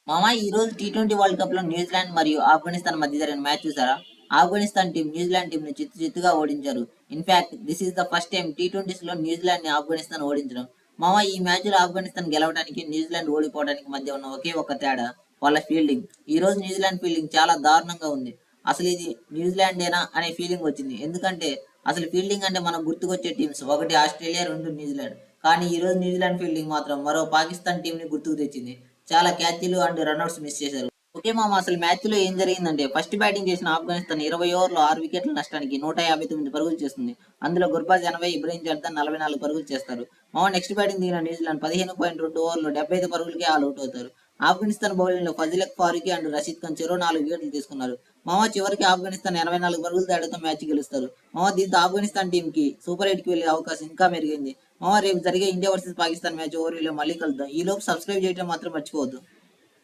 మామ ఈ రోజు టీ20 వరల్డ్ కప్ లో న్యూజిలాండ్ మరియు ఆఫ్ఘనిస్తాన్ మధ్య జరిగిన మ్యాచ్ చూసారా? ఆఫ్ఘనిస్తాన్ టీం న్యూజిలాండ్ టీం ని చిత్తుగా ఓడించారు. In fact this is the first time టీ20s లో న్యూజిలాండ్ ని ఆఫ్ఘనిస్తాన్ ఓడించడం. మామ ఈ మ్యాచ్ లో ఆఫ్ఘనిస్తాన్ గెలవడానికి న్యూజిలాండ్ ఓడిపోవడానికి మధ్య ఉన్న ఒకే ఒక తేడా వాళ్ళ ఫీల్డింగ్. ఈ రోజు న్యూజిలాండ్ ఫీల్డింగ్ చాలా దారుణంగా ఉంది. అసలు ఇది న్యూజిలాండేనా అనే ఫీలింగ్ వచ్చింది. ఎందుకంటే అసలు ఫీల్డింగ్ అంటే మనకు గుర్తుకొచ్చే టీమ్స్ ఒకటి ఆస్ట్రేలియా, రెండు న్యూజిలాండ్. కానీ ఈ రోజు న్యూజిలాండ్ ఫీల్డింగ్ మాత్రం మరో పాకిస్తాన్ టీం ని గుర్తుకు తెచ్చింది. చాలా క్యాచ్లు అండ్ రన్అట్స్ మిస్ చేశారు. ఓకే మామ, అసలు మ్యాచ్ లో ఏం జరిగిందంటే ఫస్ట్ బ్యాటింగ్ చేసిన ఆఫ్ఘనిస్తాన్ 20 ఓవర్లో 6 వికెట్ల నష్టానికి 159 పరుగులు చేస్తుంది. అందులో గుర్బాజ్ 80, ఇబ్రహీం జర్దాన్ 44 పరుగులు చేస్తారు. మామ నెక్స్ట్ బ్యాటింగ్ దిగిన న్యూజిలాండ్ 15.2 ఓవర్లో 75 పరుగులకే ఆల్ అవుట్ అవుతారు. ఆఫ్ఘనిస్తాన్ బౌలింగ్ లో ఫజిలక్ ఫారూఖీ అండ్ రషీద్ ఖాన్ చెరో 4 వికెట్లు తీసుకున్నారు. మామ చివరికి ఆఫ్ఘనిస్తాన్ 84 పరుగులు తేడాతో మ్యాచ్ గెలుస్తారు. మామ దీంతో ఆఫ్ఘనిస్తాన్ టీం కి సూపర్ 8 కి వెళ్లే అవకాశం ఇంకా మెరుగైంది. మామ రేపు జరిగే ఇండియా వర్సెస్ పాకిస్తాన్ మ్యాచ్ ఓవర్వ్యూలో మళ్ళీ కలుద్దాం. ఈ లోపు సబ్స్క్రైబ్ చేయడం మాత్రం మర్చిపోవద్దు.